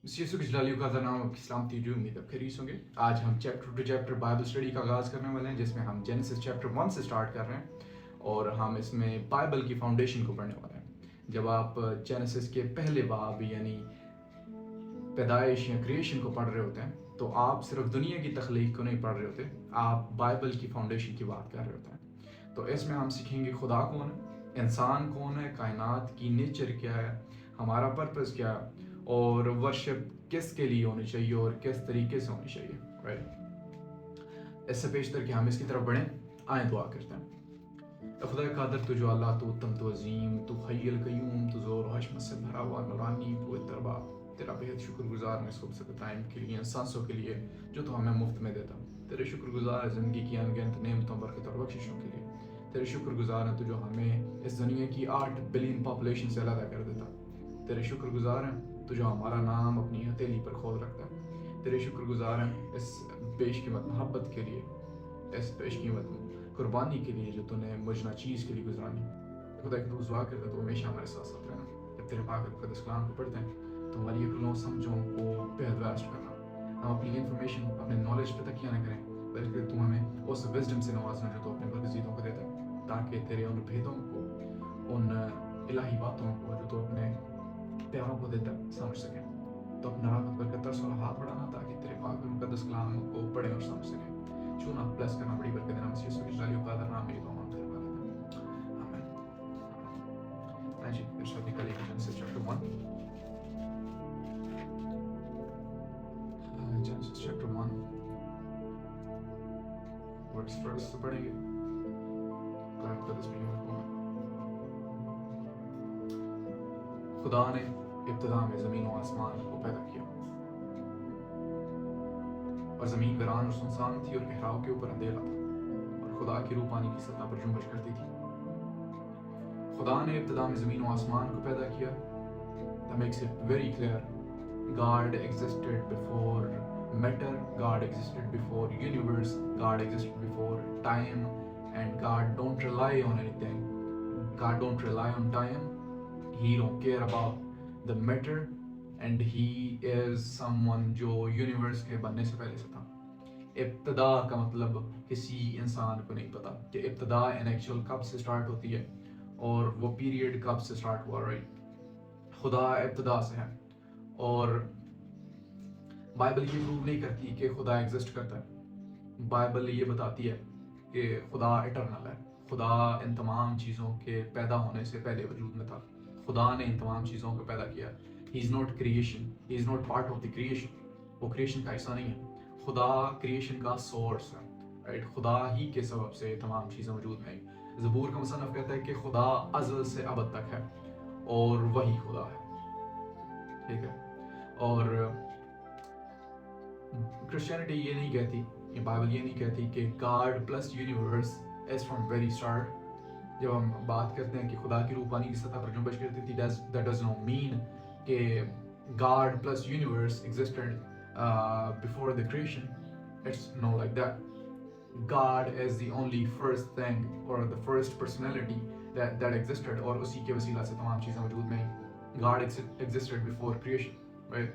यीशु की जलाली का नाम आपकी सलामती जो उम्मीद है खैरियत होंगे। आज हम chapter two chapter Bible study का आगाज़ करने वाले हैं, जिसमें हम जेनेसिस चैप्टर 1 से स्टार्ट कर रहे हैं और हम इसमें बाइबल की फाउंडेशन को पढ़ने वाले हैं। जब आप जेनेसिस के पहले बाब यानी पैदाइश या क्रिएशन को पढ़ रहे होते हैं तो आप सिर्फ दुनिया की तख्लीक को नहीं पढ़ रहे होते, आप बाइबल की फाउंडेशन की बात कर रहे होते हैं। तो इसमें हम सीखेंगे खुदा कौन है, इंसान कौन है, कायनात की नेचर क्या है, हमारा पर्पस क्या है और वर्शिप किसके लिए होनी चाहिए और किस तरीके से होनी चाहिए। राइट, इससे पेशतर कि हम इसकी तरफ बढ़ें, आए दुआ करते हैं। खुदा कादर तू जो अल्लाह तू तम तो अजीम, तू हय्युल कय्यूम, तू ज़ोर हशमत से भरा हुआ नूरानी पवित्र बाप, तेरा बेहद शुक्रगुजार मैं सुबह से टाइम के लिए, सांसों के लिए जो तो हमें मुफ्त में देता। तेरे शुक्रगुजार ज़िंदगी की अनगिनत नेमतों बरकत और बख्शिशों के लिए। तेरे शुक्रगुजार हैं तू जो हमें इस दुनिया की 8 बिलियन पॉपुलेशन से अलग कर देता। तेरे शुक्रगुजार हैं तू जो हमारा नाम अपनी हथेली पर खोल रखता है। तेरे शुक्रगुजार हैं इस बेशकीमत मोहब्बत के लिए, इस बेशकीमत कुर्बानी के लिए जो तूने मुझना चीज़ के लिए गुजरानी। खुदा कि तू दुआ करता तो हमेशा हमारे साथ साथ रहना। जब तेरे पाक मुक़द्दस कलाम को पढ़ते हैं तो हमारी अक्लों समझों को बेहद वास्ट करना। हम अपनी इन्फॉर्मेशन अपने नॉलेज पे तकिया न करें, बल्कि तू हमें उस विजडम से नवाजना जो तो अपने बरगज़ीदों को देता है, ताकि तेरे उन भेदों को, उन इलाही बातों को जो तो अपने प्यारों को देता समझ सकें। तो अपना रहमत बरकत तरस और हाथ बढ़ाना ताकि तेरे पाक मुक़द्दस कलाम को पढ़ें और समझ सकें। चुना प्लस करना बड़ी बरकत देना मसीह यीशु की जलाली का नाम मेरी दुआ मांगते हैं। आमीन। जी, इरशाद निकालिए genesis chapter 1। Genesis chapter 1 words first से पढ़ेंगे। खुदा ने इब्तिदा में ज़मीन और आसमान को पैदा किया और ज़मीन वीरान और सुनसान थी और गहराव के ऊपर अंधेरा था और खुदा की रूह पानी की सतह पर जुम्बश करती थी। खुदा ने इब्तिदा में ज़मीन और आसमान को पैदा किया। That makes it very clear. God existed before matter, God existed before universe, God existed before time, and God don't rely on anything. God don't rely on time. He don't care about the matter, and he is someone जो universe के बनने से पहले से था। इब्तिदा का मतलब किसी इंसान को नहीं पता कि इब्तिदा इन एक्चुअल कब से स्टार्ट होती है और वो पीरियड कब से स्टार्ट हुआ। राइट, खुदा इब्तिदा से है और बाइबल ये प्रूव नहीं करती कि खुदा एग्जिस्ट करता है। बाइबल ये बताती है कि खुदा इटरनल है। खुदा इन तमाम चीज़ों के पैदा होने से पहले वजूद में था। खुदा ने इन तमाम चीज़ों को पैदा किया। He is not creation, he is not part of the creation. वो क्रिएशन का हिस्सा नहीं है। खुदा क्रिएशन का सोर्स है। राइट, खुदा ही के सबब से तमाम चीज़ें वजूद में आई। ज़बूर का मुसन्नफ़ कहता है कि खुदा अज़ल से अबद तक है और वही खुदा है। ठीक है, और क्रिश्चियनिटी ये नहीं कहती, ये बाइबल ये नहीं कहती कि God plus universe is from very start. जब हम बात करते हैं कि खुदा की रूह पानी की सतह पर जुम्बश करती थी, दैट डज नॉट मीन कि God plus universe existed before the creation. It's not like that. God is the only first thing or the first personality that existed, और उसी के वसीला से तमाम चीज़ें वजूद में आई। God existed before creation, right?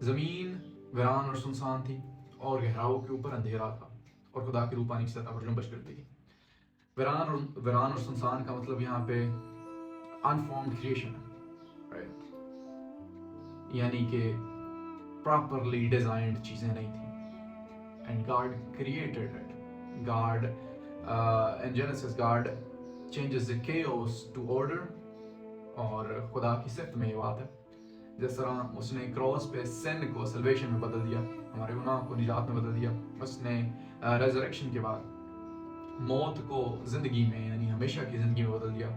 ज़मीन वीरान और सुनसान थी और गहराओं के ऊपर अंधेरा था और खुदा की रूह पानी की सतह पर जुम्बश करती थी। वीरान और सुनसान का मतलब यहाँ पे अनफॉर्म्ड क्रिएशन है। राइट, यानी कि प्रॉपरली डिजाइंड चीज़ें नहीं थी। And God created it. God, in Genesis, God changes the chaos to order. और खुदा की सिफ्त में ये बात है, जिस तरह उसने क्रॉस पे सिन को सल्वेशन में बदल दिया, हमारे गुनाह को निजात में बदल दिया। उसने रेजरेक्शन के बाद मौत को जिंदगी में यानी हमेशा की जिंदगी में बदल दिया।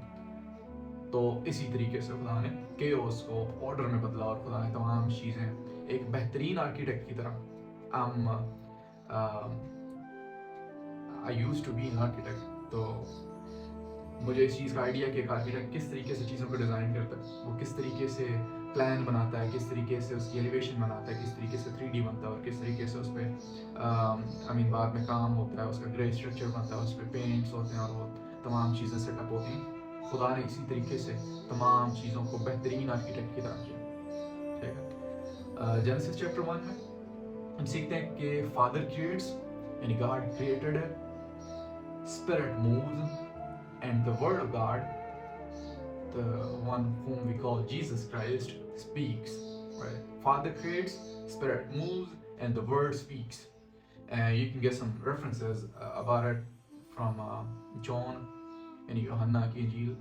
तो इसी तरीके से खुदा ने chaos को ऑर्डर में बदला और खुदा ने तमाम चीज़ें एक बेहतरीन आर्किटेक्ट की तरह I used to be an architect, तो मुझे इस चीज़ का आइडिया कि एक आर्किटेक्ट किस तरीके से चीज़ों को डिज़ाइन करता है, वो किस तरीके से प्लान बनाता है, किस तरीके से उसकी एलिवेशन बनाता है, किस तरीके से 3D बनता है और किस तरीके से उस पर बाद में काम होता है, उसका ग्रे स्ट्रक्चर बनता है, उस पर पेंट्स होते हैं और वो तमाम चीज़ें सेटअप होती हैं। खुदा ने इसी तरीके से तमाम चीज़ों को बेहतरीन आर्किटेक्ट की तरह किया। ठीक है, जेनेसिस चैप्टर 1 में हम सीखते हैं कि फादर क्रिएट्स यानी गॉड क्रिएटेड है, spirit moves and the word of God, the one whom we call Jesus Christ, speaks. Right? Father creates, Spirit moves, and the Word speaks. And you can get some references about it from John and यूहन्ना की इंजील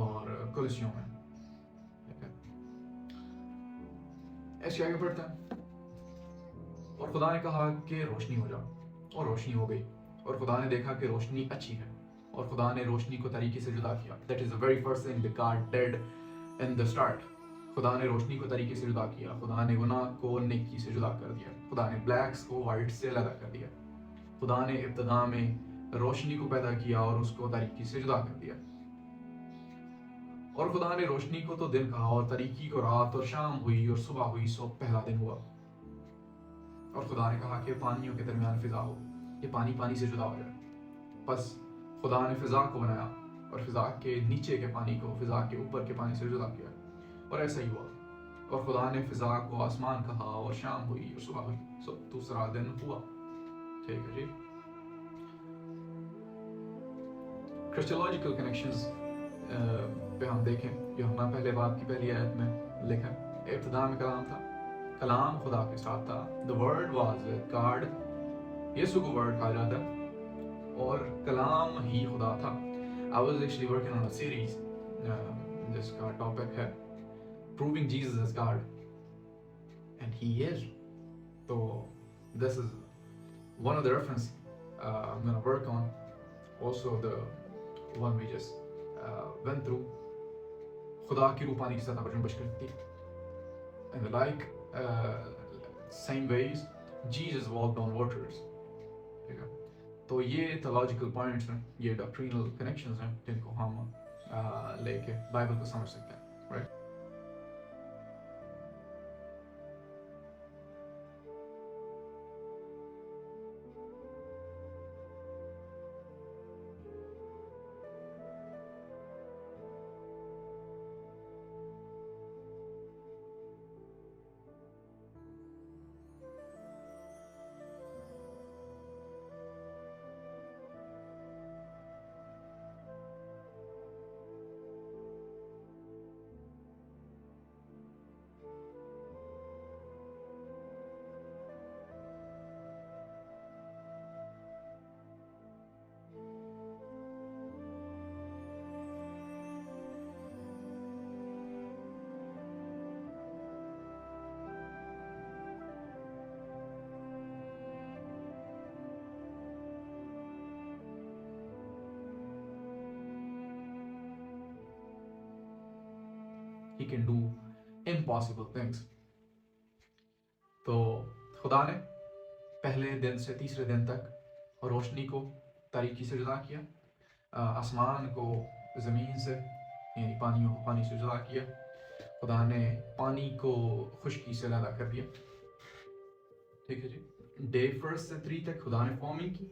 और कुलसियों में. ऐसे आगे बढ़ते हैं. और खुदा ने कहा कि रोशनी हो जाओ, और रोशनी हो गई. और खुदा ने देखा कि रोशनी अच्छी है, और खुदा ने रोशनी को तरीके से जुदा किया. That is the very first thing that God did in the start. खुदा ने रोशनी को तरीके से जुदा किया. खुदा ने गुनाह को नेकी से जुदा कर दिया. खुदा ने ब्लैक्स को वाइट से अलग कर दिया. खुदा ने इब्तिदा में रोशनी को पैदा किया और उसको तरीके से जुदा कर दिया. और खुदा ने रोशनी को तो दिन कहा और तरीकी को रात, और शाम हुई और सुबह हुई, सो पहला दिन हुआ. और खुदा ने कहा कि पानियों के दरमियान फिजा हो, ये पानी पानी से जुदा हो जाए. बस खुदा ने फिजा को बनाया और फिजा के नीचे के पानी को फिजा के ऊपर के पानी से जुदा किया, और ऐसा ही हुआ. और खुदा ने फिजा को आसमान कहा, और शाम हुई और सुबह हुई, सो दूसरा दिन हुआ. ठीक है जी. क्रिस्टोलॉजिकल कनेक्शंस पे हम देखें, यूहन्ना पहले बाब की पहली आयत में लिखा, इब्तिदा में कलाम था, कलाम खुदा के साथ था, the word was with God, यीशु को वर्ड कहा जाता है, और कलाम ही खुदा था. I was actually working on a series जिसका टॉपिक है Proving Jesus as God, and he is. So this is one of the reference I'm going to work on. Also the one we just went through. खुदा की रूह पानी की सतह पर जुम्बिश करती है. And like same ways Jesus walked on waters. ठीक है. तो ये theological points हैं, ये doctrinal connections हैं जिनको हम लेके बाइबल को समझ सकते हैं. Right? He can do impossible things. तो खुदा ने पहले दिन से तीसरे दिन तक रोशनी को तारीकी से जुदा किया, आसमान को ज़मीन से यानी पानियों को पानी से जुदा किया. खुदा ने पानी को खुश्की से अलग कर दिया. ठीक है जी. डे 1 से 3 तक खुदा ने फॉर्मिंग की,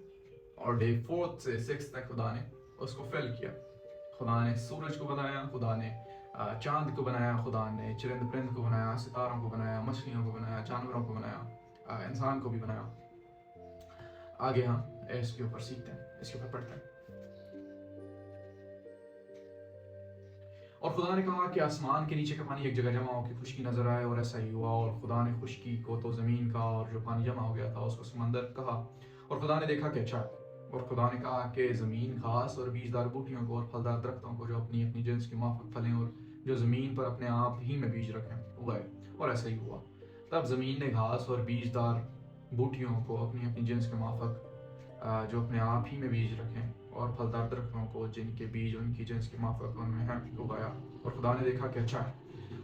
और डे 4 से 6 तक खुदा ने उसको फिल किया. खुदा ने सूरज को बनाया, खुदा ने चांद को बनाया, खुदा ने चरिंद परिंद को बनाया, सितारों को बनाया, मछलियों को बनाया, जानवरों को बनाया, इंसान को भी बनाया. आगे हम इसके ऊपर सीखते हैं, इसके ऊपर पढ़ते हैं. और खुदा ने कहा कि आसमान के नीचे का पानी एक जगह जमा हो कि खुश्की नजर आए, और ऐसा ही हुआ. और खुदा ने खुश्की को तो जमीन का, और जो पानी जमा हो गया था उसको समंदर कहा. और खुदा ने देखा कि अच्छा है. और खुदा ने कहा कि ज़मीन घास और बीजदार बूटियों को और फलदार दरख्तों को जो अपनी अपनी जिन्स की माफक फलें और जो ज़मीन पर अपने आप ही में बीज रखें उगाए, और ऐसा ही हुआ. तब ज़मीन ने घास और बीजदार बूटियों को अपनी अपनी जिन्स के माफक जो अपने आप ही में बीज रखें, और फलदार दरख्तों को जिनके बीज उनकी जिन्स की माफक उनमें हैं उगाया. और खुदा ने देखा कि अच्छा है.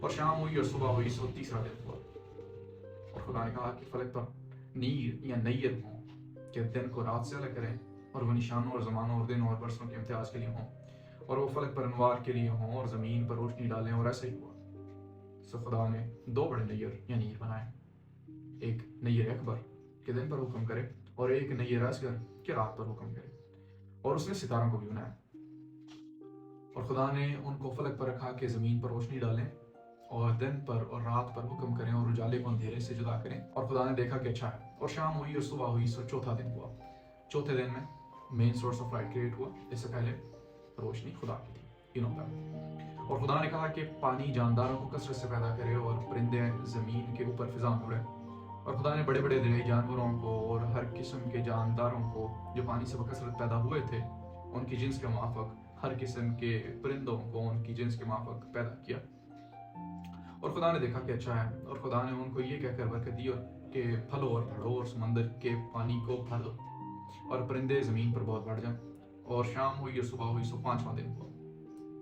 और शाम हुई और सुबह हुई, सो तीसरा दिन हुआ. और खुदा ने कहा कि फलक पर नीर या नैयर हों कि दिन को रात से अलग करें, और वो निशानों और ज़मानों और दिनों और बरसों के इम्तियाज़ के लिए हों, और वो फलक पर अनवार के लिए हों, और ज़मीन पर रोशनी डालें. और ऐसा ही हुआ. सो खुदा ने 2 बड़े नैयर या नीर बनाए, एक नैयर अकबर के दिन पर हुक्म करे, और एक नैयर असगर के रात पर हुक्म करे. और उसने सितारों को भी बनाया. और खुदा ने उनको फलक पर रखा कि ज़मीन पर रोशनी डालें, اور دن پر اور رات پر حکم کریں اور اجالے کو اندھیرے سے جدا کریں. اور خدا نے دیکھا کہ اچھا ہے. اور شام ہوئی اور صبح ہوئی، سو چوتھا دن ہوا. چوتھے دن میں main source of light create ہوا. اس سے پہلے روشنی خدا کی تھی. اور خدا نے کہا کہ پانی جانداروں کو کثرت سے پیدا کرے اور پرندے زمین کے اوپر فضا میں اڑے. اور خدا نے بڑے بڑے دریائی جانوروں کو اور ہر قسم کے جانداروں کو جو پانی سے بکثرت پیدا ہوئے تھے ان کی جنس کے موافق ہر قسم کے پرندوں کو ان کی جنس کے موافق پیدا کیا. اور خدا نے دیکھا کہ اچھا ہے. اور خدا نے ان کو یہ کہہ کر برکت دی اور کہ پھلو اور بڑھو اور سمندر کے پانی کو بھر دو اور پرندے زمین پر بہت بڑھ جائیں. اور شام ہوئی اور صبح ہوئی، سو پانچواں دن ہوا.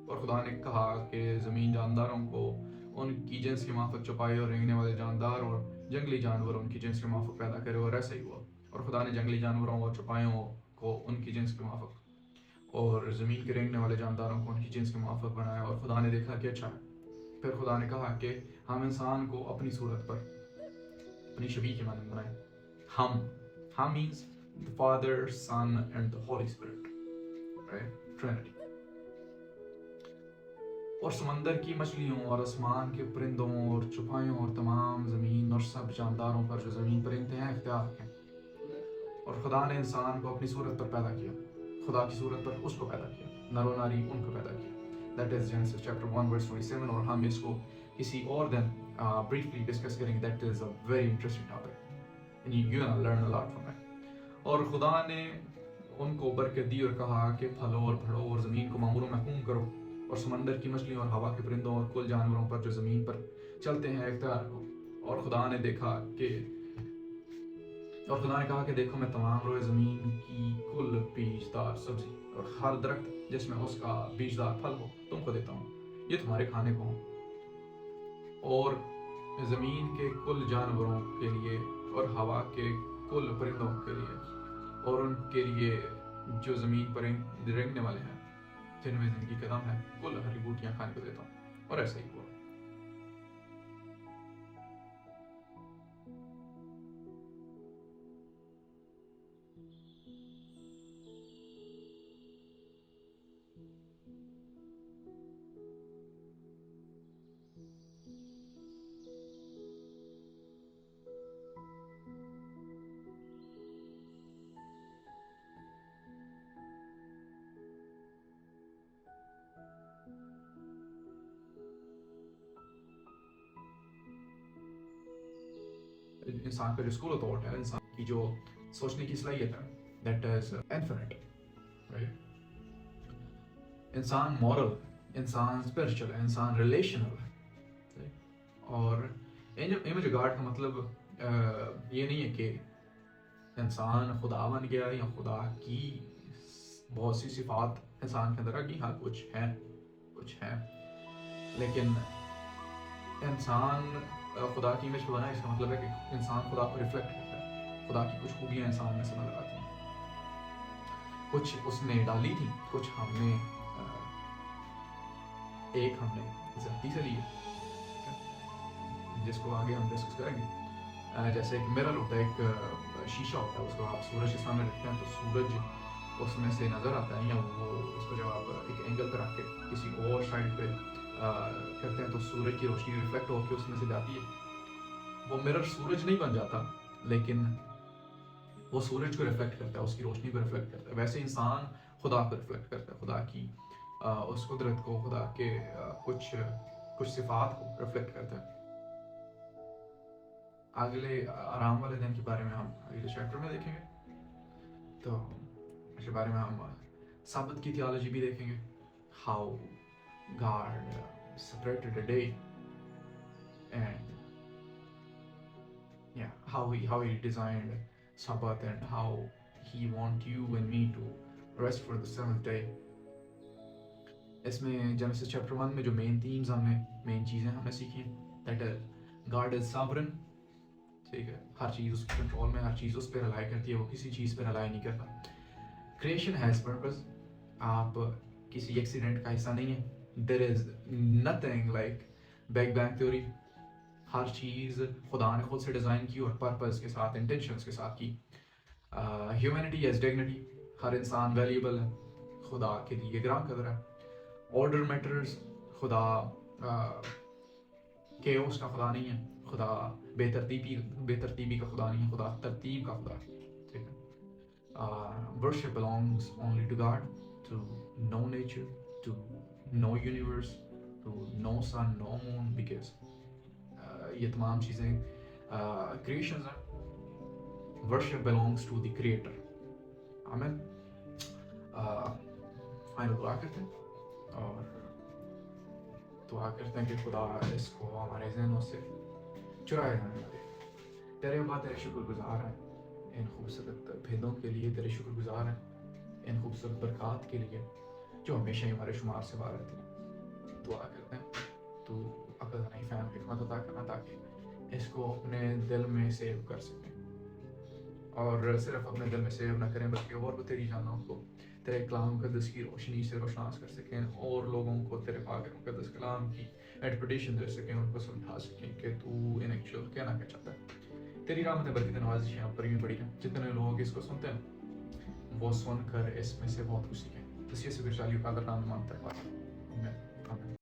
اور خدا نے کہا کہ زمین جانداروں کو ان کی جنس کے موافق چوپائے اور رینگنے والے جاندار اور جنگلی جانور ان کی جنس کے موافق پیدا کرے. اور ایسا ہی ہوا. اور خدا نے جنگلی جانوروں اور چوپایوں کو ان کی جنس کے موافق اور زمین کے رینگنے والے جانداروں کو ان کی جنس کے موافق بنایا. اور خدا نے دیکھا کہ اچھا ہے. پھر خدا نے کہا کہ ہم انسان کو اپنی صورت پر اپنی شبیہ کی مانند بنائیں. ہم means the Father, Son and the Holy Spirit, right? Trinity. اور سمندر کی مچھلیوں اور آسمان کے پرندوں اور چوپایوں اور تمام زمین اور سب جانداروں پر جو زمین پر انتہائی اختیار رکھیں. اور خدا نے انسان کو اپنی صورت پر پیدا کیا. خدا کی صورت پر اس کو پیدا کیا. نر و ناری ان کو پیدا کیا. That is Genesis chapter 1 verse 27. اور ہم اس کو کسی اور دن briefly discuss کریں گے. That is a very interesting topic. And you're gonna learn a lot from it. اور خدا نے ان کو برکت دی اور کہا کہ پھلو اور بڑھو اور زمین کو معمور و محکوم کرو اور سمندر کی مچھلیوں اور ہوا کے پرندوں اور کل جانوروں پر جو زمین پر چلتے ہیں اختیار کو. اور خدا نے کہا کہ دیکھو میں تمام روئے زمین کی کل بیجدار سبزی اور ہر درخت جس میں اس کا بیجدار پھل ہو تم کو دیتا ہوں. یہ تمہارے کھانے کو ہوں. اور زمین کے کل جانوروں کے لیے اور ہوا کے کل پرندوں کے لیے اور ان کے لیے جو زمین پر رینگنے والے ہیں جن میں زندگی کا دم ہے کل ہری بوٹیاں کھانے کو دیتا ہوں. اور ایسا ہی ہوا. انسان کا جو اسکول آف تھاٹ ہے، انسان کی جو سوچنے کی صلاحیت ہے، دیٹ از انفینٹ. انسان مورل، انسان اسپرچل ہے، انسان ریلیشنل ہے. اور امیج گاڈ کا مطلب یہ نہیں ہے کہ انسان خدا بن گیا یا خدا کی بہت سی صفات انسان کے اندر آ گئی. ہاں کچھ ہیں لیکن انسان خدا کی امیج بنا ہے. اس کا مطلب ہے کہ انسان خدا کو ریفلیکٹ کرتا ہے. خدا کی کچھ خوبیاں انسان میں سے نظر آتی ہیں. کچھ اس نے ڈالی تھی، کچھ ہم نے ذاتی سے لی ہے جس کو آگے ہم ڈسکس کریں گے. جیسے ایک مرر ہوتا ہے، ایک شیشہ ہوتا ہے، اس کو آپ سورج کے سامنے رکھتے ہیں تو سورج اس میں سے نظر آتا ہے. یا وہ اس کو جب آپ ایک اینگل پہ رکھ کے کسی اور سائڈ پہ کرتے ہیں تو سورج کی روشنی ریفلیکٹ ہو کے اس میں سے جاتی ہے. وہ مرر سورج نہیں بن جاتا لیکن وہ سورج کو ریفلیکٹ کرتا ہے، اس کی روشنی کو ریفلیکٹ کرتا ہے. ویسے انسان خدا کو ریفلیکٹ کرتا ہے، خدا کی اس قدرت کو، خدا کے کچھ صفات کو ریفلیکٹ کرتا ہے. اگلے آرام والے دن کے بارے میں ہم اگلے چیپٹر میں دیکھیں گے. تو اس کے بارے میں ہم سبت کی تھیالوجی بھی دیکھیں گے. How God separated a day and how he designed Sabbath and how he want you and me to rest for the seventh day. اس میں Genesis chapter 1 میں جو مین تھیمز مین چیزیں ہم نے سیکھی ہیں، that God is sovereign. ٹھیک ہے، ہر چیز اس کے کنٹرول میں، ہر چیز اس پہ رلائی کرتی ہے، وہ کسی چیز پہ رلائی نہیں کرتا. Creation has purpose. آپ کسی ایکسیڈنٹ کا حصہ نہیں ہیں. There is nothing like Big Bang Theory. ہر چیز خدا نے خود سے ڈیزائن کی اور پرپز کے ساتھ، انٹینشنز کے ساتھ کی. ہیومینٹی ایز ڈگنیٹی، ہر انسان ویلیبل ہے، خدا کے لیے گراں قدر ہے. آرڈر میٹرز، خدا केओस का खुदा नहीं है, खुदा बेतरतीबी का खुदा नहीं है, खुदा तरतीब का खुदा है, ठीक है. Worship belongs only to God, to know nature, to know universe, to know sun, know moon, because یہ تمام چیزیں creations ہیں. Worship belongs to the creator. آمین. آئین دعا کرتے ہیں اور دعا کرتے ہیں کہ خدا اس کو ہمارے ذہنوں سے چرائے جانے لگے. تیرے بعد تیرے شکر گزار ہیں ان خوبصورت بھیدوں کے لیے، تیرے شکر گزار ہیں ان خوبصورت برکات کے لیے جو ہمیشہ ہی ہمارے شمار سے باہر رہتی ہیں. دعا کرتے ہیں تو عقل نہیں فہم حکمت عطا کرنا تاکہ اس کو اپنے دل میں سیو کر سکیں، اور صرف اپنے دل میں سیو نہ کریں بلکہ اور وہ تیری جانوں کو تیرے کلام مقدس کی روشنی سے روشناس کر سکیں، اور لوگوں کو تیرے پاک مقدس کلام کی انٹرپریٹیشن دے سکیں، ان کو سمجھا سکیں کہ تو ان ایکچوئل کہنا کیا چاہتا ہے. تیری رحمت برکت نوازش یہاں پر یوں پڑی ہیں. جتنے لوگ اس کو سنتے ہیں وہ سن کر اس میں سے بہت کچھ سیکھیں. اس سے خوشحالی کا نام مانگتا ہے. آمین.